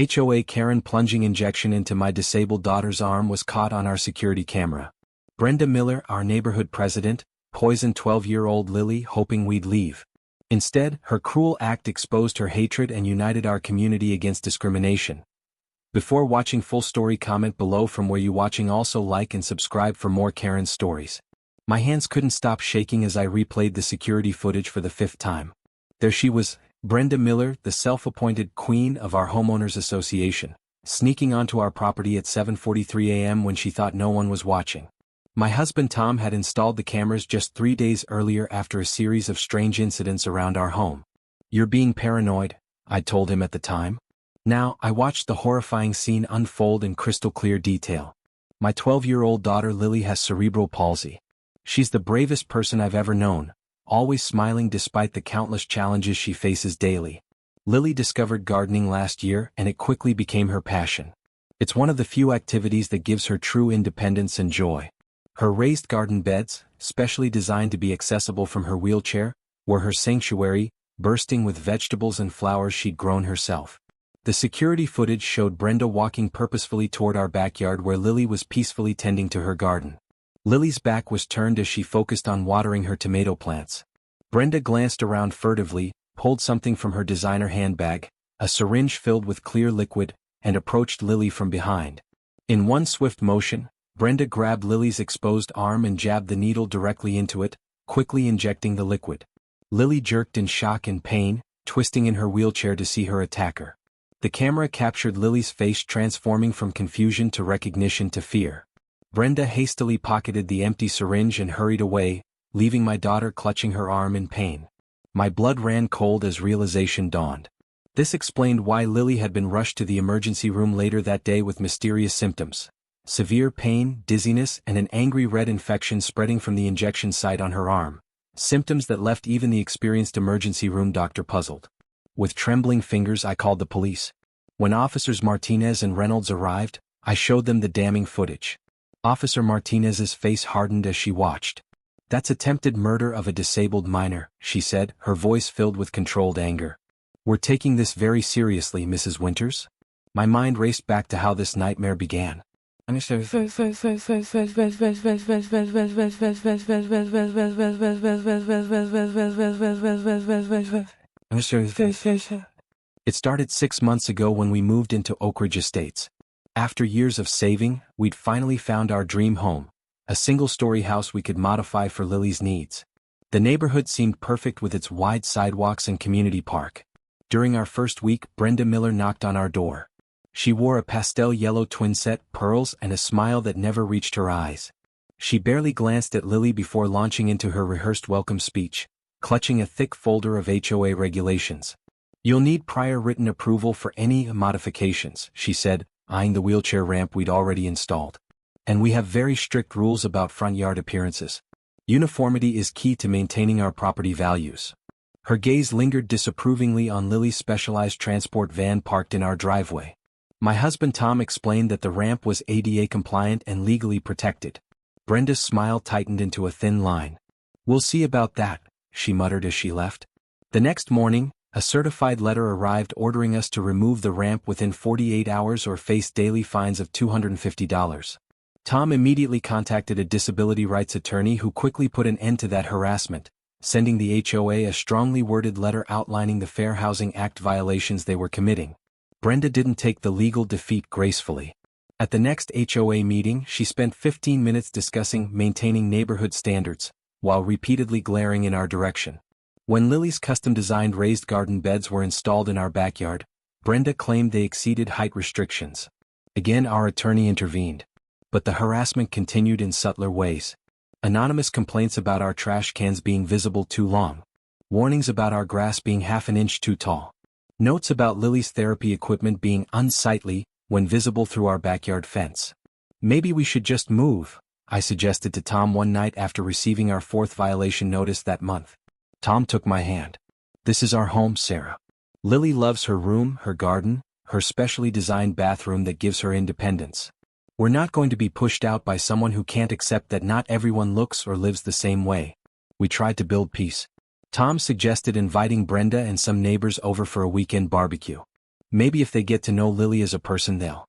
HOA Karen plunging injection into my disabled daughter's arm was caught on our security camera. Brenda Miller, our neighborhood president, poisoned 12-year-old Lily hoping we'd leave. Instead, her cruel act exposed her hatred and united our community against discrimination. Before watching full story, comment below from where you watching. Also like and subscribe for more Karen stories. My hands couldn't stop shaking as I replayed the security footage for the 5th time. There she was, Brenda Miller, the self-appointed queen of our homeowners association, sneaking onto our property at 7:43 a.m. when she thought no one was watching. My husband Tom had installed the cameras just 3 days earlier after a series of strange incidents around our home. "You're being paranoid," I told him at the time. Now, I watched the horrifying scene unfold in crystal clear detail. My 12-year-old daughter Lily has cerebral palsy. She's the bravest person I've ever known, always smiling despite the countless challenges she faces daily. Lily discovered gardening last year and it quickly became her passion. It's one of the few activities that gives her true independence and joy. Her raised garden beds, specially designed to be accessible from her wheelchair, were her sanctuary, bursting with vegetables and flowers she'd grown herself. The security footage showed Brenda walking purposefully toward our backyard where Lily was peacefully tending to her garden. Lily's back was turned as she focused on watering her tomato plants. Brenda glanced around furtively, pulled something from her designer handbag, a syringe filled with clear liquid, and approached Lily from behind. In one swift motion, Brenda grabbed Lily's exposed arm and jabbed the needle directly into it, quickly injecting the liquid. Lily jerked in shock and pain, twisting in her wheelchair to see her attacker. The camera captured Lily's face transforming from confusion to recognition to fear. Brenda hastily pocketed the empty syringe and hurried away, leaving my daughter clutching her arm in pain. My blood ran cold as realization dawned. This explained why Lily had been rushed to the emergency room later that day with mysterious symptoms. Severe pain, dizziness, and an angry red infection spreading from the injection site on her arm. Symptoms that left even the experienced emergency room doctor puzzled. With trembling fingers I called the police. When Officers Martinez and Reynolds arrived, I showed them the damning footage. Officer Martinez's face hardened as she watched. "That's attempted murder of a disabled minor," she said, her voice filled with controlled anger. "We're taking this very seriously, Mrs. Winters." My mind raced back to how this nightmare began. It started 6 months ago when we moved into Oak Ridge Estates. After years of saving, we'd finally found our dream home, a single-story house we could modify for Lily's needs. The neighborhood seemed perfect with its wide sidewalks and community park. During our first week, Brenda Miller knocked on our door. She wore a pastel yellow twinset, pearls, and a smile that never reached her eyes. She barely glanced at Lily before launching into her rehearsed welcome speech, clutching a thick folder of HOA regulations. "You'll need prior written approval for any modifications," she said, eyeing the wheelchair ramp we'd already installed. "And we have very strict rules about front yard appearances. Uniformity is key to maintaining our property values." Her gaze lingered disapprovingly on Lily's specialized transport van parked in our driveway. My husband Tom explained that the ramp was ADA compliant and legally protected. Brenda's smile tightened into a thin line. "We'll see about that," she muttered as she left. The next morning, a certified letter arrived ordering us to remove the ramp within 48 hours or face daily fines of $250. Tom immediately contacted a disability rights attorney who quickly put an end to that harassment, sending the HOA a strongly worded letter outlining the Fair Housing Act violations they were committing. Brenda didn't take the legal defeat gracefully. At the next HOA meeting, she spent 15 minutes discussing maintaining neighborhood standards, while repeatedly glaring in our direction. When Lily's custom-designed raised garden beds were installed in our backyard, Brenda claimed they exceeded height restrictions. Again our attorney intervened. But the harassment continued in subtler ways. Anonymous complaints about our trash cans being visible too long. Warnings about our grass being half an inch too tall. Notes about Lily's therapy equipment being unsightly when visible through our backyard fence. "Maybe we should just move," I suggested to Tom one night after receiving our 4th violation notice that month. Tom took my hand. "This is our home, Sarah. Lily loves her room, her garden, her specially designed bathroom that gives her independence. We're not going to be pushed out by someone who can't accept that not everyone looks or lives the same way." We tried to build peace. Tom suggested inviting Brenda and some neighbors over for a weekend barbecue. Maybe if they get to know Lily as a person they'll.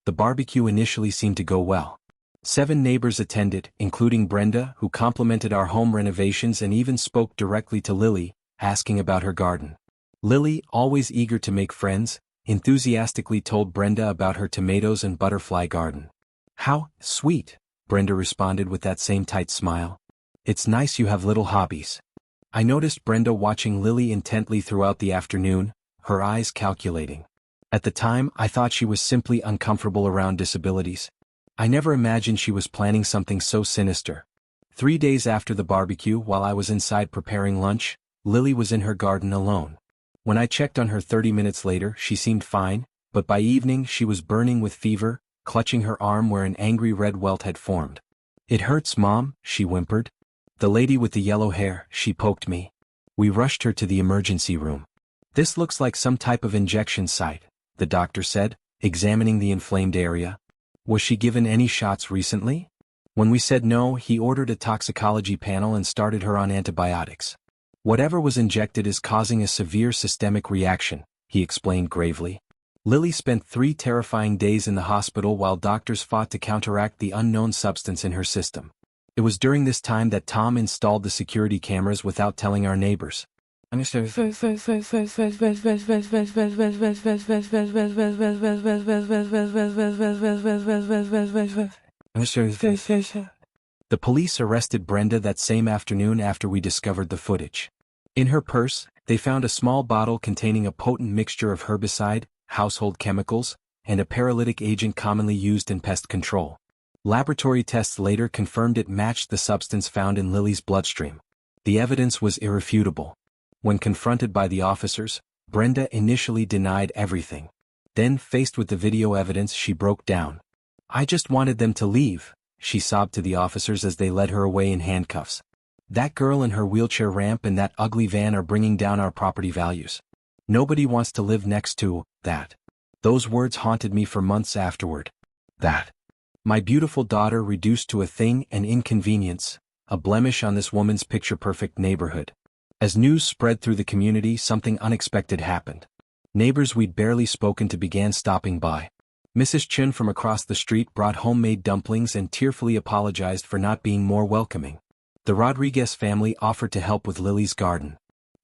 The barbecue initially seemed to go well. 7 neighbors attended, including Brenda, who complimented our home renovations and even spoke directly to Lily, asking about her garden. Lily, always eager to make friends, enthusiastically told Brenda about her tomatoes and butterfly garden. "How sweet," Brenda responded with that same tight smile. "It's nice you have little hobbies." I noticed Brenda watching Lily intently throughout the afternoon, her eyes calculating. At the time, I thought she was simply uncomfortable around disabilities. I never imagined she was planning something so sinister. 3 days after the barbecue, while I was inside preparing lunch, Lily was in her garden alone. When I checked on her 30 minutes later, she seemed fine, but by evening she was burning with fever, clutching her arm where an angry red welt had formed. "It hurts, Mom," she whimpered. "The lady with the yellow hair," she poked me. We rushed her to the emergency room. "This looks like some type of injection site," the doctor said, examining the inflamed area. "Was she given any shots recently?" When we said no, he ordered a toxicology panel and started her on antibiotics. "Whatever was injected is causing a severe systemic reaction," he explained gravely. Lily spent 3 terrifying days in the hospital while doctors fought to counteract the unknown substance in her system. It was during this time that Tom installed the security cameras without telling our neighbors. The police arrested Brenda that same afternoon after we discovered the footage. In her purse, they found a small bottle containing a potent mixture of herbicide, household chemicals, and a paralytic agent commonly used in pest control. Laboratory tests later confirmed it matched the substance found in Lily's bloodstream. The evidence was irrefutable. When confronted by the officers, Brenda initially denied everything. Then, faced with the video evidence, she broke down. "I just wanted them to leave," she sobbed to the officers as they led her away in handcuffs. "That girl and her wheelchair ramp and that ugly van are bringing down our property values. Nobody wants to live next to that." Those words haunted me for months afterward. That. My beautiful daughter reduced to a thing, an inconvenience, a blemish on this woman's picture-perfect neighborhood. As news spread through the community, something unexpected happened. Neighbors we'd barely spoken to began stopping by. Mrs. Chun from across the street brought homemade dumplings and tearfully apologized for not being more welcoming. The Rodriguez family offered to help with Lily's garden.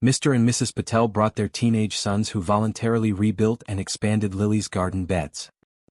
Mr. and Mrs. Patel brought their teenage sons who voluntarily rebuilt and expanded Lily's garden beds.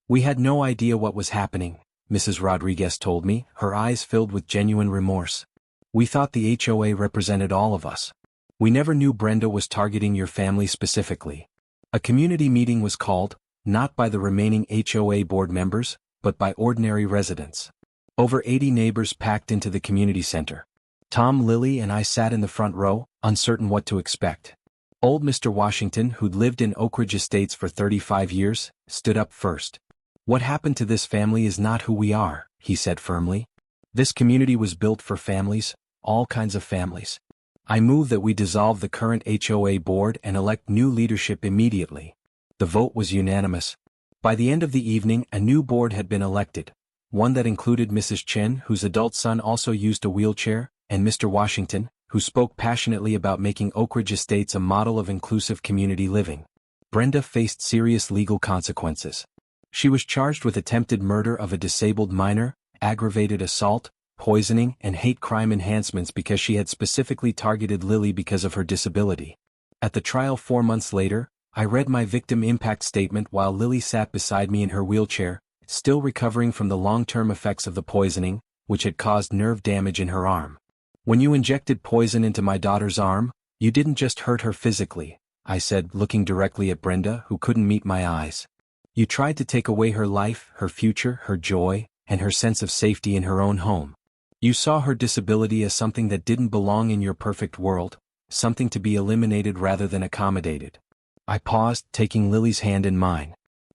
"We had no idea what was happening," Mrs. Rodriguez told me, her eyes filled with genuine remorse. "We thought the HOA represented all of us. We never knew Brenda was targeting your family specifically." A community meeting was called, not by the remaining HOA board members, but by ordinary residents. Over 80 neighbors packed into the community center. Tom, Lily, and I sat in the front row, uncertain what to expect. Old Mr. Washington, who'd lived in Oak Ridge Estates for 35 years, stood up first. "What happened to this family is not who we are," he said firmly. "This community was built for families, all kinds of families. I move that we dissolve the current HOA board and elect new leadership immediately." The vote was unanimous. By the end of the evening, a new board had been elected, one that included Mrs. Chen, whose adult son also used a wheelchair, and Mr. Washington, who spoke passionately about making Oak Ridge Estates a model of inclusive community living. Brenda faced serious legal consequences. She was charged with attempted murder of a disabled minor, aggravated assault, poisoning, and hate crime enhancements because she had specifically targeted Lily because of her disability. At the trial 4 months later, I read my victim impact statement while Lily sat beside me in her wheelchair, still recovering from the long-term effects of the poisoning, which had caused nerve damage in her arm. "When you injected poison into my daughter's arm, you didn't just hurt her physically," I said, looking directly at Brenda, who couldn't meet my eyes. "You tried to take away her life, her future, her joy, and her sense of safety in her own home. You saw her disability as something that didn't belong in your perfect world, something to be eliminated rather than accommodated." I paused, taking Lily's hand in mine.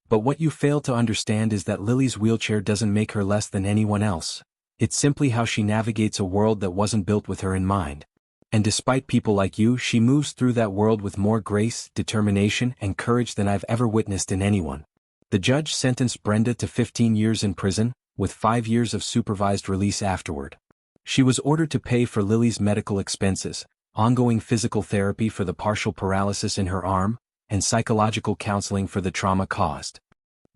"But what you fail to understand is that Lily's wheelchair doesn't make her less than anyone else. It's simply how she navigates a world that wasn't built with her in mind. And despite people like you, she moves through that world with more grace, determination, and courage than I've ever witnessed in anyone." The judge sentenced Brenda to 15 years in prison, with 5 years of supervised release afterward. She was ordered to pay for Lily's medical expenses, ongoing physical therapy for the partial paralysis in her arm, and psychological counseling for the trauma caused.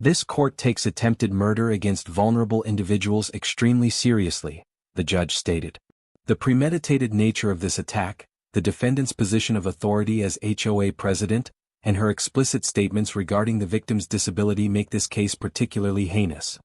This court takes attempted murder against vulnerable individuals extremely seriously, the judge stated. The premeditated nature of this attack, the defendant's position of authority as HOA president, and her explicit statements regarding the victim's disability make this case particularly heinous.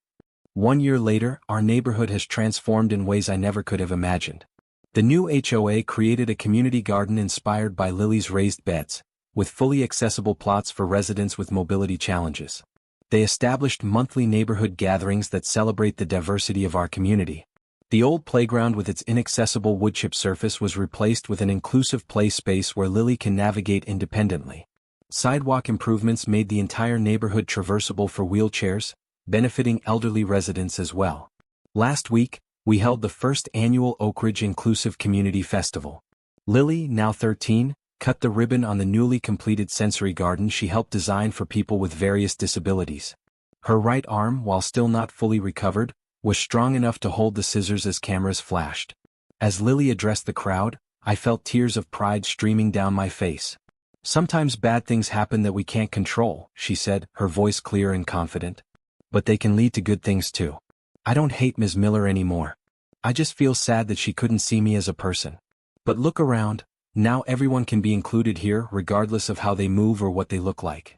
1 year later, our neighborhood has transformed in ways I never could have imagined. The new HOA created a community garden inspired by Lily's raised beds, with fully accessible plots for residents with mobility challenges. They established monthly neighborhood gatherings that celebrate the diversity of our community. The old playground with its inaccessible woodchip surface was replaced with an inclusive play space where Lily can navigate independently. Sidewalk improvements made the entire neighborhood traversable for wheelchairs, benefiting elderly residents as well. Last week, we held the first annual Oak Ridge Inclusive Community Festival. Lily, now 13, cut the ribbon on the newly completed sensory garden she helped design for people with various disabilities. Her right arm, while still not fully recovered, was strong enough to hold the scissors as cameras flashed. As Lily addressed the crowd, I felt tears of pride streaming down my face. "Sometimes bad things happen that we can't control," she said, her voice clear and confident. "But they can lead to good things too. I don't hate Ms. Miller anymore. I just feel sad that she couldn't see me as a person. But look around, now everyone can be included here regardless of how they move or what they look like."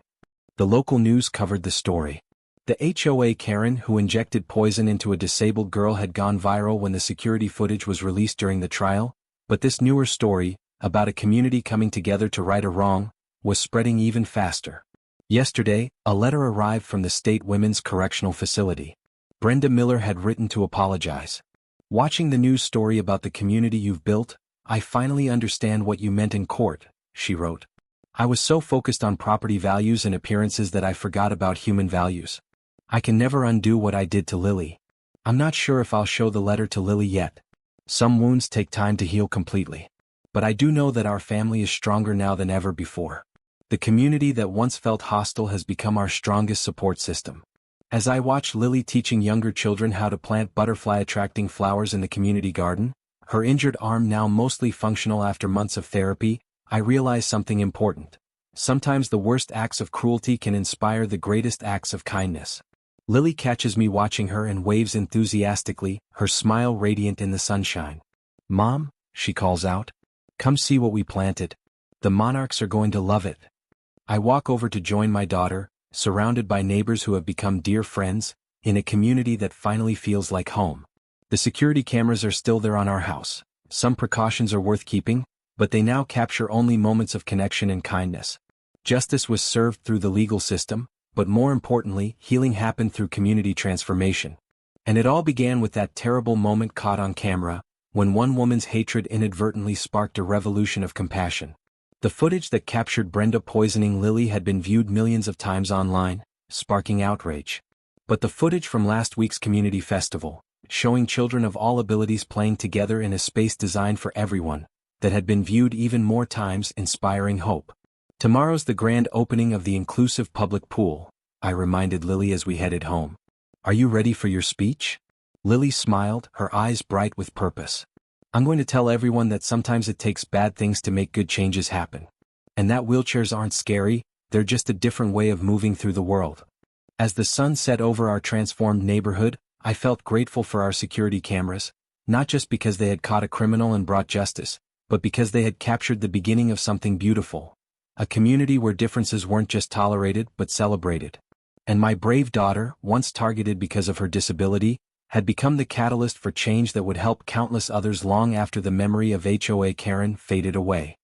The local news covered the story. The HOA Karen who injected poison into a disabled girl had gone viral when the security footage was released during the trial, but this newer story, about a community coming together to right a wrong, was spreading even faster. Yesterday, a letter arrived from the State Women's Correctional Facility. Brenda Miller had written to apologize. "Watching the news story about the community you've built, I finally understand what you meant in court," she wrote. "I was so focused on property values and appearances that I forgot about human values. I can never undo what I did to Lily. I'm not sure if I'll show the letter to Lily yet. Some wounds take time to heal completely. But I do know that our family is stronger now than ever before. The community that once felt hostile has become our strongest support system." As I watched Lily teaching younger children how to plant butterfly-attracting flowers in the community garden, her injured arm now mostly functional after months of therapy, I realized something important. Sometimes the worst acts of cruelty can inspire the greatest acts of kindness. Lily catches me watching her and waves enthusiastically, her smile radiant in the sunshine. "Mom," she calls out, "come see what we planted. The monarchs are going to love it." I walk over to join my daughter, surrounded by neighbors who have become dear friends, in a community that finally feels like home. The security cameras are still there on our house. Some precautions are worth keeping, but they now capture only moments of connection and kindness. Justice was served through the legal system, but more importantly, healing happened through community transformation. And it all began with that terrible moment caught on camera, when one woman's hatred inadvertently sparked a revolution of compassion. The footage that captured Brenda poisoning Lily had been viewed millions of times online, sparking outrage. But the footage from last week's community festival, showing children of all abilities playing together in a space designed for everyone, that had been viewed even more times, inspiring hope. "Tomorrow's the grand opening of the inclusive public pool," I reminded Lily as we headed home. "Are you ready for your speech?" Lily smiled, her eyes bright with purpose. "I'm going to tell everyone that sometimes it takes bad things to make good changes happen. And that wheelchairs aren't scary, they're just a different way of moving through the world." As the sun set over our transformed neighborhood, I felt grateful for our security cameras, not just because they had caught a criminal and brought justice, but because they had captured the beginning of something beautiful. A community where differences weren't just tolerated but celebrated. And my brave daughter, once targeted because of her disability, had become the catalyst for change that would help countless others long after the memory of HOA Karen faded away.